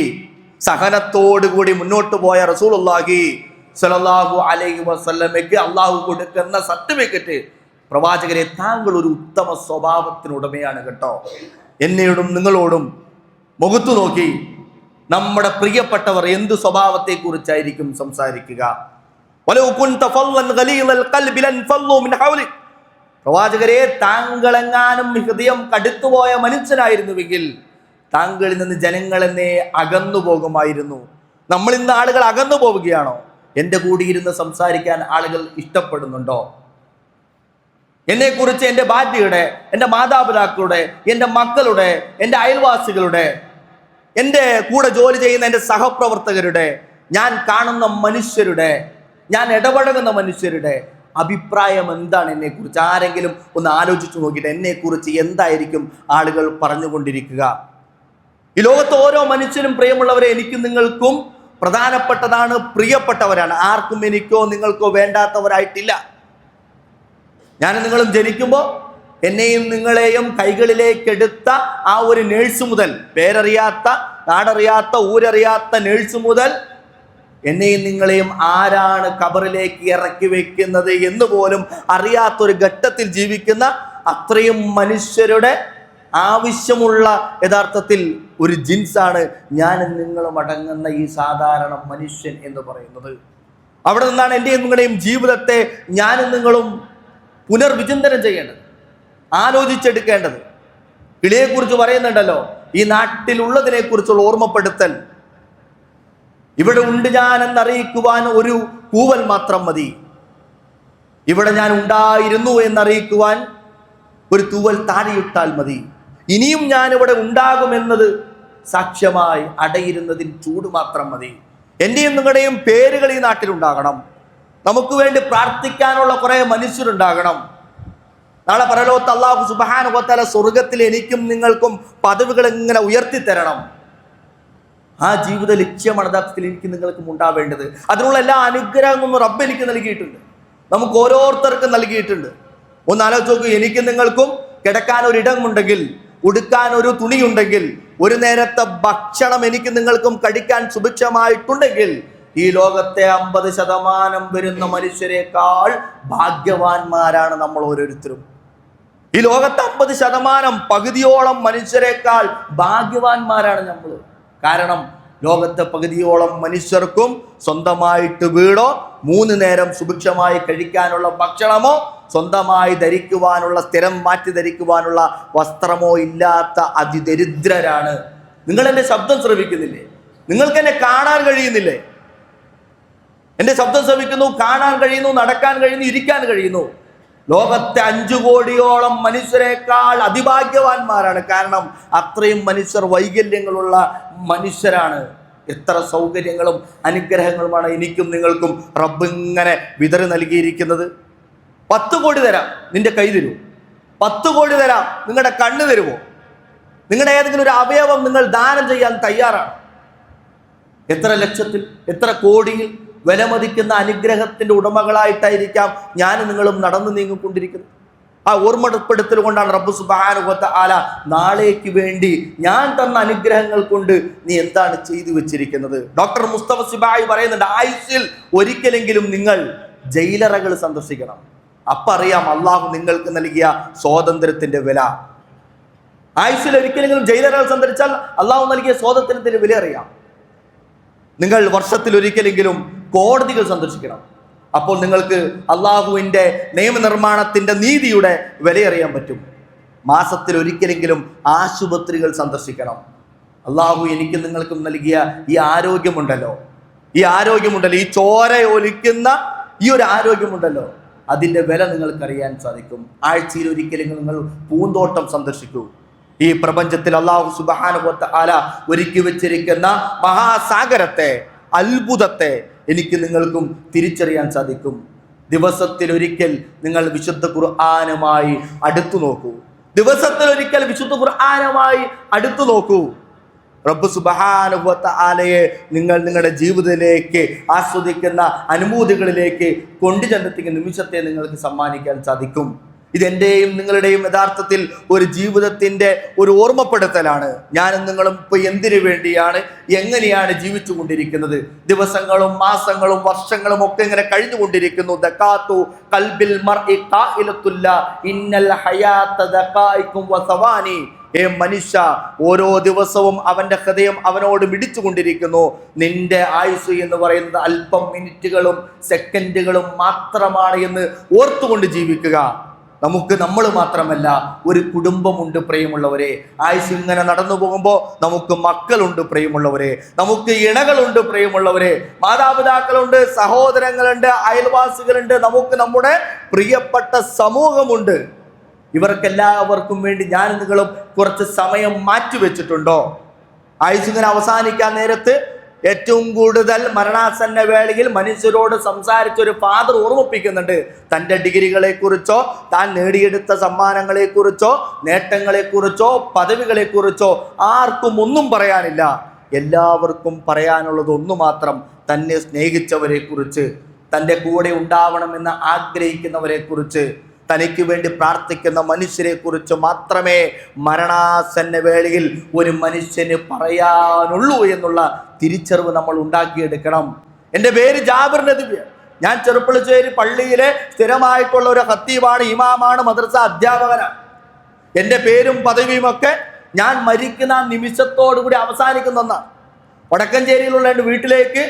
സഹനത്തോടുകൂടി മുന്നോട്ട് പോയ റസൂലുള്ളാഹി സ്വല്ലല്ലാഹു അലൈഹി വസല്ലമയ്ക്ക് അള്ളാഹു കൊടുക്കുന്ന സർട്ടിഫിക്കറ്റ്, പ്രവാചകരെ, താങ്കൾ ഒരു ഉത്തമ സ്വഭാവത്തിന് ഉടമയാണ് കേട്ടോ. എന്നോടും നിങ്ങളോടും മുഖത്തു നോക്കി നമ്മുടെ പ്രിയപ്പെട്ടവർ എന്ത് സ്വഭാവത്തെ കുറിച്ചായിരിക്കും സംസാരിക്കുക? പ്രവാചകരെ, താങ്കളെങ്ങാനും ഹൃദയം കടുത്തുപോയ മനുഷ്യനായിരുന്നുവെങ്കിൽ താങ്കളിൽ നിന്ന് ജനങ്ങൾ എന്നെ അകന്നു പോകുമായിരുന്നു. നമ്മൾ ഇന്ന് ആളുകൾ അകന്നു പോവുകയാണോ? എൻ്റെ കൂടി ഇരുന്ന് സംസാരിക്കാൻ ആളുകൾ ഇഷ്ടപ്പെടുന്നുണ്ടോ? എന്നെക്കുറിച്ച് എൻ്റെ ഭാര്യയുടെ, എൻ്റെ മാതാപിതാക്കളുടെ, എൻ്റെ മക്കളുടെ, എൻ്റെ അയൽവാസികളുടെ, എൻ്റെ കൂടെ ജോലി ചെയ്യുന്ന എൻ്റെ സഹപ്രവർത്തകരുടെ, ഞാൻ കാണുന്ന മനുഷ്യരുടെ, ഞാൻ ഇടപഴകുന്ന മനുഷ്യരുടെ അഭിപ്രായം എന്താണ് എന്നെക്കുറിച്ച്? ആരെങ്കിലും ഒന്ന് ആലോചിച്ചു നോക്കിയിട്ട് എന്നെക്കുറിച്ച് എന്തായിരിക്കും ആളുകൾ പറഞ്ഞുകൊണ്ടിരിക്കുക? ഈ ലോകത്ത് ഓരോ മനുഷ്യനും, പ്രിയമുള്ളവരെ, എനിക്കും നിങ്ങൾക്കും പ്രധാനപ്പെട്ടതാണ്, പ്രിയപ്പെട്ടവരാണ്. ആർക്കും എനിക്കോ നിങ്ങൾക്കോ വേണ്ടാത്തവരായിട്ടില്ല. ഞാനും നിങ്ങളും ജനിക്കുമ്പോൾ എന്നെയും നിങ്ങളെയും കൈകളിലേക്കെടുത്ത ആ ഒരു നേഴ്സ് മുതൽ, പേരറിയാത്ത, നാടറിയാത്ത, ഊരറിയാത്ത നേഴ്സ് മുതൽ എന്നെയും നിങ്ങളെയും ആരാണ് കബറിലേക്ക് ഇറക്കി വെക്കുന്നത് എന്ന് പോലും അറിയാത്തൊരു ഘട്ടത്തിൽ ജീവിക്കുന്ന അത്രയും മനുഷ്യരുടെ ആവശ്യമുള്ള യഥാർത്ഥത്തിൽ ഒരു ജിൻസാണ് ഞാനും നിങ്ങളും അടങ്ങുന്ന ഈ സാധാരണ മനുഷ്യൻ എന്ന് പറയുന്നത്. അവിടെ നിന്നാണ് എൻ്റെയും നിങ്ങളുടെയും ജീവിതത്തെ ഞാനും നിങ്ങളും പുനർവിചിന്തനം ചെയ്യേണ്ടത്, ആലോചിച്ചെടുക്കേണ്ടത്. കിളിയെക്കുറിച്ച് പറയുന്നുണ്ടല്ലോ, ഈ നാട്ടിലുള്ളതിനെ കുറിച്ചുള്ള ഓർമ്മപ്പെടുത്തൽ. ഇവിടെ ഉണ്ട് ഞാൻ എന്നറിയിക്കുവാൻ ഒരു കൂവൽ മാത്രം മതി. ഇവിടെ ഞാൻ ഉണ്ടായിരുന്നു എന്നറിയിക്കുവാൻ ഒരു തൂവൽ താഴെയിട്ടാൽ മതി. ഇനിയും ഞാനിവിടെ ഉണ്ടാകുമെന്നത് സാക്ഷ്യമായി അടയിരുന്നതിൽ ചൂട് മാത്രം മതി. എൻ്റെയും നിങ്ങളുടെയും പേരുകൾ ഈ നാട്ടിലുണ്ടാകണം. നമുക്ക് വേണ്ടി പ്രാർത്ഥിക്കാനുള്ള കുറേ മനുഷ്യരുണ്ടാകണം. നാളെ പരലോകത്ത് അല്ലാഹു സുബ്ഹാനഹു വ തആല സ്വർഗ്ഗത്തിൽ എനിക്കും നിങ്ങൾക്കും പദവികൾ ഇങ്ങനെ ഉയർത്തി തരണം. ആ ജീവിത ലക്ഷ്യമാണ് യഥാർത്ഥത്തിൽ എനിക്ക് നിങ്ങൾക്കും ഉണ്ടാവേണ്ടത്. അതിനുള്ള എല്ലാ അനുഗ്രഹങ്ങളും റബ്ബ് എനിക്ക് നൽകിയിട്ടുണ്ട്, നമുക്ക് ഓരോരുത്തർക്കും നൽകിയിട്ടുണ്ട്. ഒന്ന് ആലോചിച്ച് നോക്കൂ, എനിക്ക് നിങ്ങൾക്കും കിടക്കാൻ ഒരിടമുണ്ടെങ്കിൽ, ഉടുക്കാൻ ഒരു തുണിയുണ്ടെങ്കിൽ, ഒരു നേരത്തെ ഭക്ഷണം എനിക്ക് നിങ്ങൾക്കും കഴിക്കാൻ സുഭിക്ഷമായിട്ടുണ്ടെങ്കിൽ, ഈ ലോകത്തെ 50% വരുന്ന മനുഷ്യരെക്കാൾ ഭാഗ്യവാന്മാരാണ് നമ്മൾ ഓരോരുത്തരും. ഈ ലോകത്തെ 50% പകുതിയോളം മനുഷ്യരെക്കാൾ ഭാഗ്യവാന്മാരാണ് നമ്മൾ. കാരണം ലോകത്തെ പകുതിയോളം മനുഷ്യർക്കും സ്വന്തമായിട്ട് വീടോ 3 നേരം സുഭിക്ഷമായി കഴിക്കാനുള്ള ഭക്ഷണമോ സ്വന്തമായി ധരിക്കുവാനുള്ള, സ്ഥിരം മാറ്റി ധരിക്കുവാനുള്ള വസ്ത്രമോ ഇല്ലാത്ത അതിദരിദ്രരാണ്. നിങ്ങൾ എൻ്റെ ശബ്ദം ശ്രവിക്കുന്നില്ലേ? നിങ്ങൾക്ക് എന്നെ കാണാൻ കഴിയുന്നില്ലേ? എൻ്റെ ശബ്ദം ശ്രവിക്കുന്നു, കാണാൻ കഴിയുന്നു, നടക്കാൻ കഴിയുന്നു, ഇരിക്കാൻ കഴിയുന്നു. ലോകത്തെ 5 കോടിയോളം മനുഷ്യരെക്കാൾ അതിഭാഗ്യവാന്മാരാണ്. കാരണം അത്രയും മനുഷ്യർ വൈകല്യങ്ങളുള്ള മനുഷ്യരാണ്. എത്ര സൗകര്യങ്ങളും അനുഗ്രഹങ്ങളുമാണ് എനിക്കും നിങ്ങൾക്കും റബ്ബ് ഇങ്ങനെ വിതറി നൽകിയിരിക്കുന്നത്. 10 കോടി തരാം, നിന്റെ കൈ തരൂ. 10 കോടി തരാം, നിങ്ങളുടെ കണ്ണ് തരുമോ? നിങ്ങളുടെ ഏതെങ്കിലും ഒരു അവയവം നിങ്ങൾ ദാനം ചെയ്യാൻ തയ്യാറാണ്? എത്ര ലക്ഷത്തിൽ, എത്ര കോടിയിൽ വിലമതിക്കുന്ന അനുഗ്രഹത്തിന്റെ ഉടമകളായിട്ടായിരിക്കാം ഞാനും നിങ്ങളും നടന്നു നീങ്ങിക്കൊണ്ടിരിക്കുന്നത്. ആ ഓർമ്മപ്പെടുത്തൽ കൊണ്ടാണ് റബ്ബ് സുബ്ഹാനഹു വ തആല നാളേക്ക് വേണ്ടി ഞാൻ തന്ന അനുഗ്രഹങ്ങൾ കൊണ്ട് നീ എന്താണ് ചെയ്തു വെച്ചിരിക്കുന്നത്. ഡോക്ടർ മുസ്തഫ സിബായി പറയുന്നുണ്ട്, ആയുസ്സിൽ ഒരിക്കലെങ്കിലും നിങ്ങൾ ജയിലറകൾ സന്ദർശിക്കണം. അപ്പൊ അറിയാം അള്ളാഹു നിങ്ങൾക്ക് നൽകിയ സ്വാതന്ത്ര്യത്തിന്റെ വില. ആയുസ്സിൽ ഒരിക്കലെങ്കിലും ജയിലറകൾ സന്ദർശിച്ചാൽ അള്ളാഹു നൽകിയ സ്വാതന്ത്ര്യത്തിന്റെ വില അറിയാം. നിങ്ങൾ വർഷത്തിൽ ഒരിക്കലെങ്കിലും കോടതികൾ സന്ദർശിക്കണം. അപ്പോൾ നിങ്ങൾക്ക് അള്ളാഹുവിൻ്റെ നിയമനിർമ്മാണത്തിന്റെ നീതിയുടെ വിലയറിയാൻ പറ്റും. മാസത്തിൽ ഒരിക്കലെങ്കിലും ആശുപത്രികൾ സന്ദർശിക്കണം. അള്ളാഹു എനിക്ക് നിങ്ങൾക്കും നൽകിയ ഈ ആരോഗ്യമുണ്ടല്ലോ, ഈ ചോര ഒലിക്കുന്ന ഈ ഒരു ആരോഗ്യമുണ്ടല്ലോ, അതിൻ്റെ വില നിങ്ങൾക്കറിയാൻ സാധിക്കും. ആഴ്ചയിൽ ഒരിക്കലെങ്കിലും നിങ്ങൾ പൂന്തോട്ടം സന്ദർശിക്കൂ. ഈ പ്രപഞ്ചത്തിൽ അല്ലാഹു സുബ്ഹാനഹു വ തആല ഒരുക്കി വെച്ചിരിക്കുന്ന മഹാസാഗരത്തെ, അത്ഭുതത്തെ എനിക്ക് നിങ്ങൾക്കും തിരിച്ചറിയാൻ സാധിക്കും. ദിവസത്തിൽ ഒരിക്കൽ നിങ്ങൾ വിശുദ്ധ ഖുർആനുമായി അടുത്തു നോക്കൂ. അടുത്തു നോക്കൂ. റബ്ബ് സുബ്ഹാനഹു വ തആലയെ നിങ്ങൾ നിങ്ങളുടെ ജീവിതത്തിലേക്ക്, ആസ്വദിക്കുന്ന അനുഭൂതികളിലേക്ക് കൊണ്ടുചെന്നെത്തിക്കുന്ന നിമിഷത്തെ നിങ്ങൾക്ക് സമ്മാനിക്കാൻ സാധിക്കും. ഇതെൻ്റെയും നിങ്ങളുടെയും യഥാർത്ഥത്തിൽ ഒരു ജീവിതത്തിൻ്റെ ഒരു ഓർമ്മപ്പെടുത്തലാണ്. ഞാനും നിങ്ങളും ഇപ്പോൾ എന്തിനു വേണ്ടിയാണ്, എങ്ങനെയാണ് ജീവിച്ചു കൊണ്ടിരിക്കുന്നത്? ദിവസങ്ങളും മാസങ്ങളും വർഷങ്ങളും ഒക്കെ ഇങ്ങനെ കഴിഞ്ഞുകൊണ്ടിരിക്കുന്നു. ദഖാത്തു ഖൽബിൽ മർഇ ഖായിലത്തുല്ല ഇന്നൽ ഹയാത ദഖായികും വസവാനി. മനുഷ്യ, ഓരോ ദിവസവും അവന്റെ ഹൃദയം അവനോട് മിടിച്ചുകൊണ്ടിരിക്കുന്നു. നിന്റെ ആയുസ് എന്ന് പറയുന്നത് അല്പം മിനിറ്റുകളും സെക്കൻഡുകളും മാത്രമാണ് എന്ന് ഓർത്തുകൊണ്ട് ജീവിക്കുക. നമ്മൾ മാത്രമല്ല, ഒരു കുടുംബമുണ്ട് പ്രിയമുള്ളവരെ. ആയുസ് ഇങ്ങനെ നടന്നു പോകുമ്പോൾ നമുക്ക് മക്കളുണ്ട് പ്രിയമുള്ളവരെ, നമുക്ക് ഇണകളുണ്ട് പ്രിയമുള്ളവരെ, മാതാപിതാക്കളുണ്ട്, സഹോദരങ്ങളുണ്ട്, അയൽവാസികളുണ്ട്, നമുക്ക് നമ്മുടെ പ്രിയപ്പെട്ട സമൂഹമുണ്ട്. ഇവർക്കെല്ലാവർക്കും വേണ്ടി ഞാൻ നിങ്ങളും കുറച്ച് സമയം മാറ്റിവെച്ചിട്ടുണ്ടോ? ആയുസ് ഇങ്ങനെ അവസാനിക്കാൻ നേരത്ത് ഏറ്റവും കൂടുതൽ മരണാസന്ന വേളയിൽ മനുഷ്യരോട് സംസാരിച്ച ഒരു ഫാദർ ഓർമ്മിപ്പിക്കുന്നുണ്ട്. തൻ്റെ ഡിഗ്രികളെ കുറിച്ചോ, താൻ നേടിയെടുത്ത സമ്മാനങ്ങളെ കുറിച്ചോ, നേട്ടങ്ങളെ കുറിച്ചോ, പദവികളെ കുറിച്ചോ ആർക്കും ഒന്നും പറയാനില്ല. എല്ലാവർക്കും പറയാനുള്ളത് ഒന്നു മാത്രം: തന്നെ സ്നേഹിച്ചവരെ കുറിച്ച്, തൻ്റെ കൂടെ ഉണ്ടാവണമെന്ന് ആഗ്രഹിക്കുന്നവരെ കുറിച്ച്, തനിക്ക് വേണ്ടി പ്രാർത്ഥിക്കുന്ന മനുഷ്യരെ കുറിച്ച് മാത്രമേ മരണാസന്ന വേളയിൽ ഒരു മനുഷ്യന് പറയാനുള്ളൂ എന്നുള്ള തിരിച്ചറിവ് നമ്മൾ ഉണ്ടാക്കിയെടുക്കണം. എൻ്റെ പേര് ജാബിർ നദ്വി. ഞാൻ ചെറുപ്പുളശ്ശേരി പള്ളിയിലെ സ്ഥിരമായിട്ടുള്ള ഒരു ഖത്തീബാണ്, ഇമാമാണ്, മദ്രസ അധ്യാപകനാണ്. എൻ്റെ പേരും പദവിയുമൊക്കെ ഞാൻ മരിക്കുന്ന നിമിഷത്തോടു കൂടി അവസാനിക്കുന്ന ഒന്നാണ്. വടക്കഞ്ചേരിയിലുള്ള എൻ്റെ വീട്ടിലേക്ക്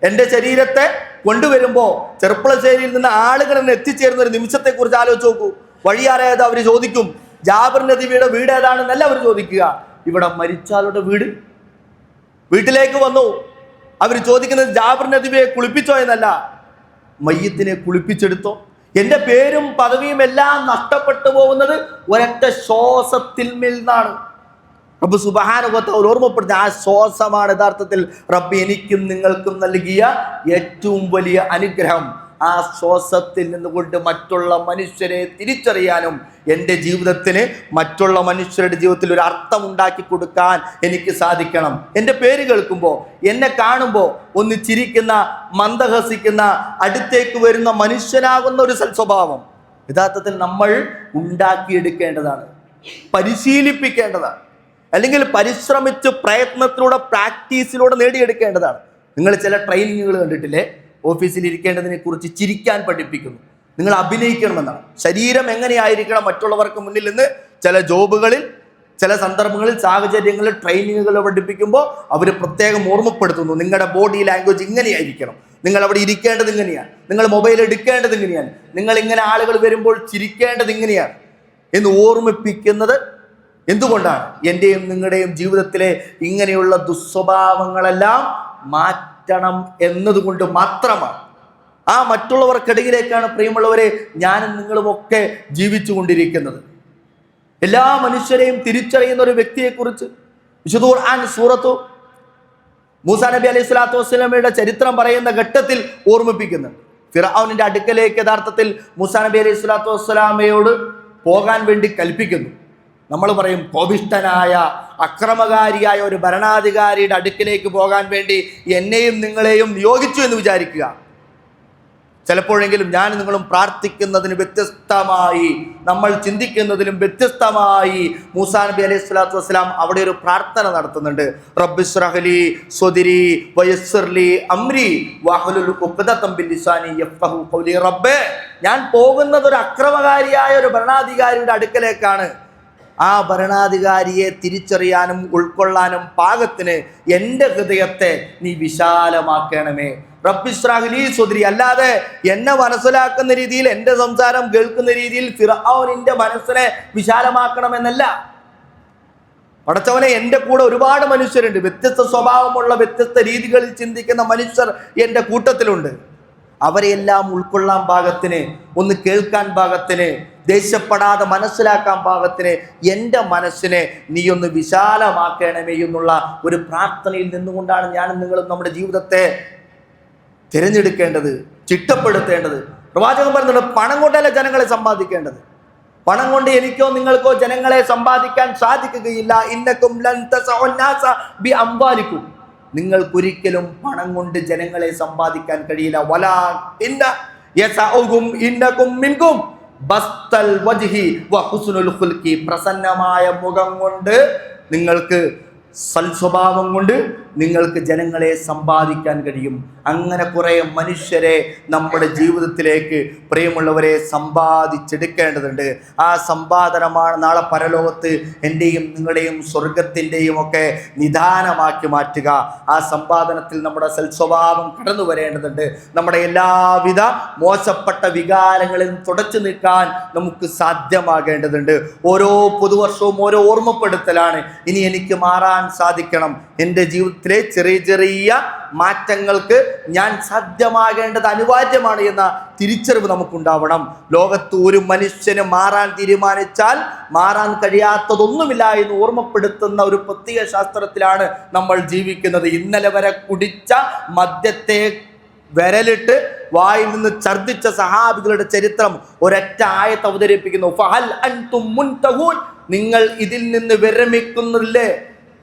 എൻ്റെ ശരീരത്തെ കൊണ്ടുവരുമ്പോൾ ചെറുപ്പുളശ്ശേരിയിൽ നിന്ന് ആളുകൾ എന്നെ എത്തിച്ചേരുന്ന ഒരു നിമിഷത്തെ കുറിച്ച് ആലോചിച്ച് നോക്കൂ. വഴിയാരായത് അവർ ചോദിക്കും, ജാബിർ നദ്വിയുടെ വീട് ഏതാണെന്നല്ല അവർ ചോദിക്കുക, ഇവിടെ മരിച്ചാളുടെ വീട്ടിലേക്ക് വന്നു. അവർ ചോദിക്കുന്നത് ജാബിർ നദ്വിയെ കുളിപ്പിച്ചോ എന്നല്ല, മയ്യത്തിനെ കുളിപ്പിച്ചെടുത്തോ. എൻ്റെ പേരും പദവിയും എല്ലാം നഷ്ടപ്പെട്ടു പോകുന്നത് ഒരൊറ്റ ശ്വാസത്തിൽ നിന്നാണ്. റബ്ബ് സുബ്ഹാനഹു വ തആല ഓർമ്മപ്പെടുത്തി, ആ ശ്വാസമാണ് യഥാർത്ഥത്തിൽ റബ്ബ് എനിക്കും നിങ്ങൾക്കും നൽകിയ ഏറ്റവും വലിയ അനുഗ്രഹം. ആ ശ്വാസത്തിൽ നിന്നുകൊണ്ട് മറ്റുള്ള മനുഷ്യരെ തിരിച്ചറിയാനും എൻ്റെ ജീവിതത്തിന് മറ്റുള്ള മനുഷ്യരുടെ ജീവിതത്തിൽ ഒരു അർത്ഥം ഉണ്ടാക്കി കൊടുക്കാൻ എനിക്ക് സാധിക്കണം. എൻ്റെ പേര് കേൾക്കുമ്പോൾ, എന്നെ കാണുമ്പോൾ ഒന്ന് ചിരിക്കുന്ന, മന്ദഹസിക്കുന്ന, അടുത്തേക്ക് വരുന്ന മനുഷ്യനാകുന്ന ഒരു സൽസ്വഭാവം യഥാർത്ഥത്തിൽ നമ്മൾ ഉണ്ടാക്കിയെടുക്കേണ്ടതാണ്, പരിശീലിപ്പിക്കേണ്ടതാണ്, അല്ലെങ്കിൽ പരിശ്രമിച്ച് പ്രയത്നത്തിലൂടെ പ്രാക്ടീസിലൂടെ നേടിയെടുക്കേണ്ടതാണ്. നിങ്ങൾ ചില ട്രെയിനിങ്ങുകൾ കണ്ടിട്ടില്ലേ? ഓഫീസിൽ ഇരിക്കേണ്ടതിനെ കുറിച്ച് ചിരിക്കാൻ പഠിപ്പിക്കുന്നു. നിങ്ങൾ അഭിനയിക്കണമെന്നാണ്. ശരീരം എങ്ങനെയായിരിക്കണം മറ്റുള്ളവർക്ക് മുന്നിൽ നിന്ന് ചില ജോബുകളിൽ, ചില സന്ദർഭങ്ങളിൽ, സാഹചര്യങ്ങളിൽ ട്രെയിനിങ്ങുകൾ പഠിപ്പിക്കുമ്പോൾ അവർ പ്രത്യേകം ഓർമ്മപ്പെടുത്തുന്നു, നിങ്ങളുടെ ബോഡി ലാംഗ്വേജ് ഇങ്ങനെയായിരിക്കണം, നിങ്ങൾ അവിടെ ഇരിക്കേണ്ടത് ഇങ്ങനെയാണ്, നിങ്ങൾ മൊബൈൽ എടുക്കേണ്ടത് ഇങ്ങനെയാണ്, നിങ്ങൾ ഇങ്ങനെ ആളുകൾ വരുമ്പോൾ ചിരിക്കേണ്ടത് ഇങ്ങനെയാണ് എന്ന് ഓർമ്മിപ്പിക്കുന്നത് എന്തുകൊണ്ടാണ്? എൻ്റെയും നിങ്ങളുടെയും ജീവിതത്തിലെ ഇങ്ങനെയുള്ള ദുസ്വഭാവങ്ങളെല്ലാം മാറ്റണം എന്നതുകൊണ്ട് മാത്രമാണ്. ആ മറ്റുള്ളവർക്കിടയിലേക്കാണ് പ്രിയമുള്ളവരെ ഞാനും നിങ്ങളുമൊക്കെ ജീവിച്ചു കൊണ്ടിരിക്കുന്നത്. എല്ലാ മനുഷ്യരെയും തിരിച്ചറിയുന്ന ഒരു വ്യക്തിയെക്കുറിച്ച് വിശുദ്ധ ഖുർആൻ സൂറത്തു മൂസാ നബി അലൈഹി സ്വലാത്തു വസ്സലാമയുടെ ചരിത്രം പറയുന്ന ഘട്ടത്തിൽ ഓർമ്മിപ്പിക്കുന്നുണ്ട്. ഫിർഔനിന്റെ അടുക്കലേക്ക് യഥാർത്ഥത്തിൽ മൂസാ നബി അലൈഹി സ്വലാത്തു വസ്സലാമയോട് പോകാൻ വേണ്ടി കൽപ്പിക്കുന്നു. നമ്മൾ പറയും, കോപിഷ്ഠനായ അക്രമകാരിയായ ഒരു ഭരണാധികാരിയുടെ അടുക്കിലേക്ക് പോകാൻ വേണ്ടി എന്നെയും നിങ്ങളെയും നിയോഗിച്ചു എന്ന് വിചാരിക്കുക. ചിലപ്പോഴെങ്കിലും ഞാൻ നിങ്ങളും പ്രാർത്ഥിക്കുന്നതിന് വ്യത്യസ്തമായി, നമ്മൾ ചിന്തിക്കുന്നതിലും വ്യത്യസ്തമായി മൂസാ നബി അലൈഹി സ്വലാത്തു വസ്സലാം അവിടെ ഒരു പ്രാർത്ഥന നടത്തുന്നുണ്ട്. റബ്ബിശ്റഹ്ലി സ്വദ്രി വയസ്സിർലി അംരി വഹ്ലുൽ ഉഖ്ദതം മിൻ ലിസാനി യഫ്ഖഹു ഖൗലി. റബ്ബേ, ഞാൻ പോകുന്നത് ഒരു അക്രമകാരിയായ ഒരു ഭരണാധികാരിയുടെ അടുക്കലേക്കാണ്. ആ ഭരണാധികാരിയെ തിരിച്ചറിയാനും ഉൾക്കൊള്ളാനും പാകത്തിന് എൻ്റെ ഹൃദയത്തെ നീ വിശാലമാക്കണമേ. റബ്ബിശ്റഹ്ലി സ്വദ്രി, അല്ലാതെ എന്നെ മനസ്സിലാക്കുന്ന രീതിയിൽ, എൻ്റെ സംസാരം കേൾക്കുന്ന രീതിയിൽ ഫിർഔനിന്റെ മനസ്സിനെ വിശാലമാക്കണമെന്നല്ല. പടച്ചവനെ, എൻ്റെ കൂടെ ഒരുപാട് മനുഷ്യരുണ്ട്, വ്യത്യസ്ത സ്വഭാവമുള്ള, വ്യത്യസ്ത രീതികളിൽ ചിന്തിക്കുന്ന മനുഷ്യർ എൻ്റെ കൂട്ടത്തിലുണ്ട്. അവരെയെല്ലാം ഉൾക്കൊള്ളാൻ പാകത്തിന്, ഒന്ന് കേൾക്കാൻ പാകത്തിന്, ദേഷ്യപ്പെടാതെ മനസ്സിലാക്കാൻ പാകത്തിന് എൻ്റെ മനസ്സിനെ നീ ഒന്ന് വിശാലമാക്കണമേ എന്നുള്ള ഒരു പ്രാർത്ഥനയിൽ നിന്നുകൊണ്ടാണ് ഞാനും നിങ്ങളും നമ്മുടെ ജീവിതത്തെ തിരഞ്ഞെടുക്കേണ്ടത്, ചിട്ടപ്പെടുത്തേണ്ടത്. പ്രവാചകൻ പറയുന്നുണ്ട്, പണം കൊണ്ടല്ല ജനങ്ങളെ സമ്പാദിക്കേണ്ടത്. പണം കൊണ്ട് എനിക്കോ നിങ്ങൾക്കോ ജനങ്ങളെ സമ്പാദിക്കാൻ സാധിക്കുകയില്ല. ഇന്നക്കും ലൻ തസഉൻ നാസ ബി അംവാലിക്കും, നിങ്ങൾക്കൊരിക്കലും പണം കൊണ്ട് ജനങ്ങളെ സമ്പാദിക്കാൻ കഴിയില്ല. വലാ ഇന്ന യസഉകും ഇന്നകും മിൻകും ബസ്തൽ വജ്ഹി വ ഹുസ്നുൽ ഖുൽഖി, പ്രസന്നമായ മുഖം കൊണ്ട്, നിങ്ങൾക്ക് സൽസ്വഭാവം കൊണ്ട് നിങ്ങൾക്ക് ജനങ്ങളെ സമ്പാദിക്കാൻ കഴിയും. അങ്ങനെ കുറേ മനുഷ്യരെ നമ്മുടെ ജീവിതത്തിലേക്ക് പ്രിയമുള്ളവരെ സമ്പാദിച്ചെടുക്കേണ്ടതുണ്ട്. ആ സമ്പാദനമാണ് നാളെ പരലോകത്ത് എൻ്റെയും നിങ്ങളുടെയും സ്വർഗത്തിൻ്റെയും ഒക്കെ നിദാനമാക്കി മാറ്റുക. ആ സമ്പാദനത്തിൽ നമ്മുടെ സൽസ്വഭാവം കടന്നു വരേണ്ടതുണ്ട്. നമ്മുടെ എല്ലാവിധ മോശപ്പെട്ട വികാരങ്ങളിൽ തുടച്ചു നിൽക്കാൻ നമുക്ക് സാധ്യമാകേണ്ടതുണ്ട്. ഓരോ പുതുവർഷവും ഓരോ ഓർമ്മപ്പെടുത്തലാണ്. ഇനി എനിക്ക് മാറാൻ സാധിക്കണം. എൻ്റെ ജീവിതത്തിലെ ചെറിയ ചെറിയ മാറ്റങ്ങൾക്ക് ഞാൻ സാധ്യമാകേണ്ടത് അനിവാര്യമാണ് എന്ന തിരിച്ചറിവ് നമുക്കുണ്ടാവണം. ലോകത്ത് ഒരു മനുഷ്യന് മാറാൻ തീരുമാനിച്ചാൽ മാറാൻ കഴിയാത്തതൊന്നുമില്ല എന്ന് ഓർമ്മപ്പെടുത്തുന്ന ഒരു പ്രത്യേക ശാസ്ത്രത്തിലാണ് നമ്മൾ ജീവിക്കുന്നത്. ഇന്നലെ വരെ കുടിച്ച മദ്യത്തെ വിരലിട്ട് വായിൽ നിന്ന് ഛർദ്ദിച്ച സഹാബികളുടെ ചരിത്രം ഒരൊറ്റ ആയത്ത് അവതരിപ്പിക്കുന്നു. ഫഹൽ അൻതും മുൻതഹൂൻ, നിങ്ങൾ ഇതിൽ നിന്ന് വിരമിക്കുന്നില്ലേ,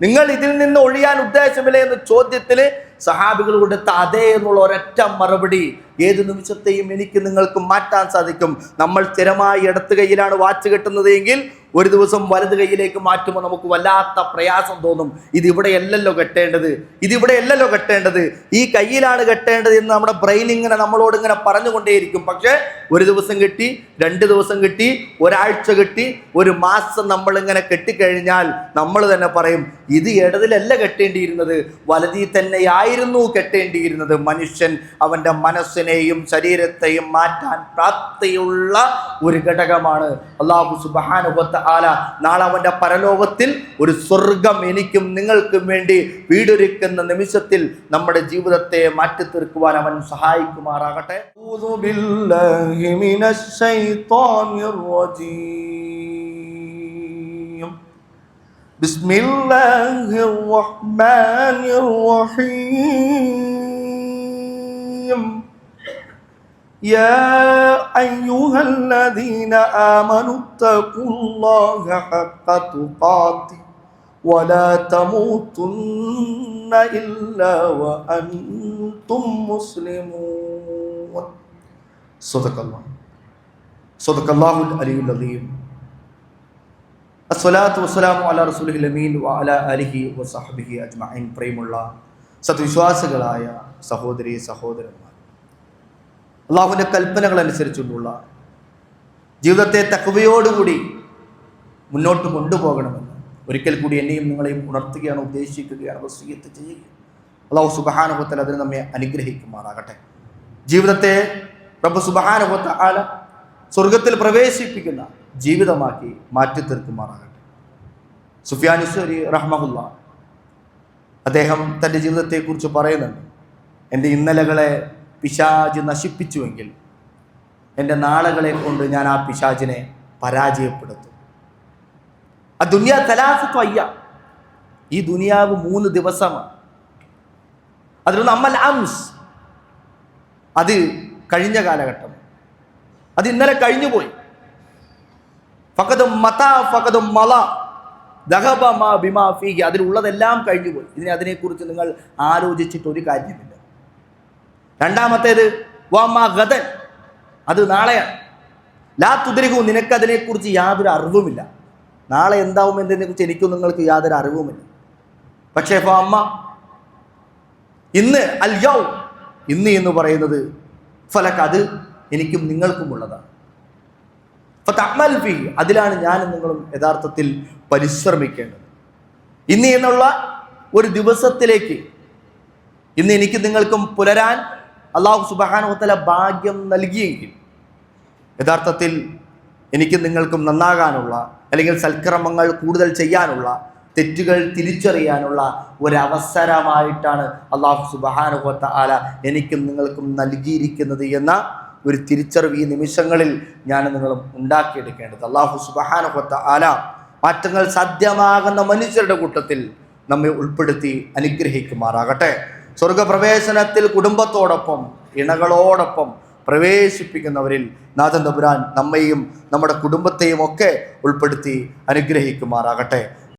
നിങ്ങൾ ഇതിൽ നിന്ന് ഒഴിയാൻ ഉദ്ദേശമില്ലേ എന്ന ചോദ്യത്തിന് സഹാബികൾ കൊടുത്ത അതേ എന്നുള്ള ഒരൊറ്റ മറുപടി ഏത് നിമിഷത്തെയും എനിക്ക് നിങ്ങൾക്ക് മാറ്റാൻ സാധിക്കും. നമ്മൾ സ്ഥിരമായി ഇടത്ത് കൈയിലാണ് വാച്ച് കെട്ടുന്നത് എങ്കിൽ ഒരു ദിവസം വലത് കൈയിലേക്ക് മാറ്റുമ്പോൾ നമുക്ക് വല്ലാത്ത പ്രയാസം തോന്നും. ഇതിവിടെയല്ലല്ലോ കെട്ടേണ്ടത്, ഇതിവിടെയല്ലല്ലോ കെട്ടേണ്ടത്, ഈ കയ്യിലാണ് കെട്ടേണ്ടത് എന്ന് നമ്മുടെ ബ്രെയിൻ ഇങ്ങനെ നമ്മളോട് ഇങ്ങനെ പറഞ്ഞുകൊണ്ടേയിരിക്കും. പക്ഷേ ഒരു ദിവസം കിട്ടി, 2 ദിവസം കിട്ടി, ഒരാഴ്ച കിട്ടി, ഒരു മാസം നമ്മളിങ്ങനെ കെട്ടിക്കഴിഞ്ഞാൽ നമ്മൾ തന്നെ പറയും, ഇത് ഇടതിലല്ല കെട്ടേണ്ടിയിരുന്നത്, വലതിൽ തന്നെയായിരുന്നു കെട്ടേണ്ടിയിരുന്നത്. മനുഷ്യൻ അവൻ്റെ മനസ്സിനെയും ശരീരത്തെയും മാറ്റാൻ പ്രാപ്തിയുള്ള ഒരു ഘടകമാണ്. അല്ലാഹു സുബ്ഹാനഹു വ തആല നാളെ അവൻ്റെ പരലോകത്തിൽ ഒരു സ്വർഗം എനിക്കും നിങ്ങൾക്കും വേണ്ടി വീടൊരുക്കുന്ന നിമിഷത്തിൽ നമ്മുടെ ജീവിതത്തെ മാറ്റിത്തീർക്കുവാൻ അവൻ സഹായിക്കുമാറാകട്ടെ. ഊദു ബില്ലാഹി മിനശ് ശൈത്വാനിർ റജീം. ബിസ്മില്ലാഹിർ റഹ്മാനിർ റഹീം. യാ അയ്യുഹല്ലദീന ആമനു തഖുല്ലാഹ ഹഖ തുഖാതി വലാ തമൂതുന്ന ഇല്ലാ വഅൻതും മുസ്ലിമൂൻ. സദഖല്ലാഹുൽ അലിയുൽ അദീം. അസ്സലാത്തു വസ്സലാമു അലാ റസൂലിഹിൽ അമീൻ വഅലാ ആലിഹി വസഹ്ബിഹി അജ്മഈൻ. പ്രിയമുള്ള സത്വിശ്വാസികളായ സഹോദരി സഹോദരന്മാർ, അള്ളാഹുവിൻ്റെ കൽപ്പനകൾ അനുസരിച്ചുള്ള ജീവിതത്തെ തഖ്വയോടുകൂടി മുന്നോട്ട് കൊണ്ടുപോകണമെന്ന് ഒരിക്കൽ കൂടി എന്നെയും നിങ്ങളെയും ഉണർത്തുകയാണ്, ഉദ്ദേശിക്കുകയാണ്, വസിയ്യത്ത് ചെയ്യുക. അള്ളാഹു സുബ്ഹാനഹു വ തആല അതിന് നമ്മെ അനുഗ്രഹിക്കുമാറാകട്ടെ. ജീവിതത്തെ റബ്ബ് സുബ്ഹാനഹു വ തആല സ്വർഗത്തിൽ പ്രവേശിപ്പിക്കുന്ന ജീവിതമാക്കി മാറ്റിത്തീർക്കുമാറാകട്ടെ. സുഫിയാൻ അസ്സൗരി റഹ്മഹുല്ലാഹ് അദ്ദേഹം തൻ്റെ ജീവിതത്തെക്കുറിച്ച് പറയുന്നുണ്ട്, എൻ്റെ ഇന്നലകളെ പിശാച് നശിപ്പിച്ചുവെങ്കിൽ എൻ്റെ നാളകളെ കൊണ്ട് ഞാൻ ആ പിശാചിനെ പരാജയപ്പെടുത്തും. ആ ദുനിയാ തലാസത്തു അയ്യ, ഈ ദുനിയാവ് 3 ദിവസമാണ്. അതിലൊന്ന് അമ്മൽ അംസ്, അത് കഴിഞ്ഞ കാലഘട്ടം, അത് ഇന്നലെ കഴിഞ്ഞുപോയി. ഫഖദും മതാ ഫഖദും മല ദഹബ മാ ബിമാ ഫീഹി, അതിലുള്ളതെല്ലാം കഴിഞ്ഞുപോയി. അതിനെക്കുറിച്ച് നിങ്ങൾ ആലോചിച്ചിട്ട് ഒരു കാര്യമില്ല. രണ്ടാമത്തേത് വമാ ഗദൻ, അത് നാളെയാണ്. ലാ തുദ്രികു, നിനക്കതിനെക്കുറിച്ച് യാതൊരു അറിവുമില്ല. നാളെ എന്താവും എന്നതിനെക്കുറിച്ച് എനിക്കും നിങ്ങൾക്ക് യാതൊരു അറിവുമില്ല. പക്ഷേ അമ്മ ഇന്ന് അൽ യൗം, ഇന്ന് എന്ന് പറയുന്നത് ഫലക്ക്, അത് എനിക്കും നിങ്ങൾക്കും ഉള്ളതാണ്. ഫതഅമൽ ഫീഹി, അതിലാണ് ഞാനും നിങ്ങളും യഥാർത്ഥത്തിൽ പരിശ്രമിക്കേണ്ടത്. ഇന്ന് എന്നുള്ള ഒരു ദിവസത്തിലേക്ക്, ഇന്ന് എനിക്ക് നിങ്ങൾക്കും പുലരാൻ അല്ലാഹു സുബ്ഹാനഹു വ തആല ഭാഗ്യം നൽകിയെങ്കിൽ യഥാർത്ഥത്തിൽ എനിക്ക് നിങ്ങൾക്കും നന്നാകാനുള്ള, അല്ലെങ്കിൽ സൽക്കർമ്മങ്ങൾ കൂടുതൽ ചെയ്യാനുള്ള, തെറ്റുകൾ തിരിച്ചറിയാനുള്ള ഒരവസരമായിട്ടാണ് അല്ലാഹു സുബ്ഹാനഹു വ തആല എനിക്കും നിങ്ങൾക്കും നൽകിയിരിക്കുന്നത് എന്ന ഒരു തിരിച്ചറിവ് ഈ നിമിഷങ്ങളിൽ ഞാൻ നിങ്ങളും ഉണ്ടാക്കിയെടുക്കേണ്ടത്. അല്ലാഹു സുബ്ഹാനഹു വ തആല മാറ്റങ്ങൾ സാധ്യമാകുന്ന മനുഷ്യരുടെ കൂട്ടത്തിൽ നമ്മെ ഉൾപ്പെടുത്തി അനുഗ്രഹിക്കുമാറാകട്ടെ. സ്വർഗപ്രവേശനത്തിൽ കുടുംബത്തോടൊപ്പം ഇണകളോടൊപ്പം പ്രവേശിപ്പിക്കുന്നവരിൽ നാഥൻ തമ്പുരാൻ നമ്മെയും നമ്മുടെ കുടുംബത്തെയും ഒക്കെ ഉൾപ്പെടുത്തി അനുഗ്രഹിക്കുമാറാകട്ടെ.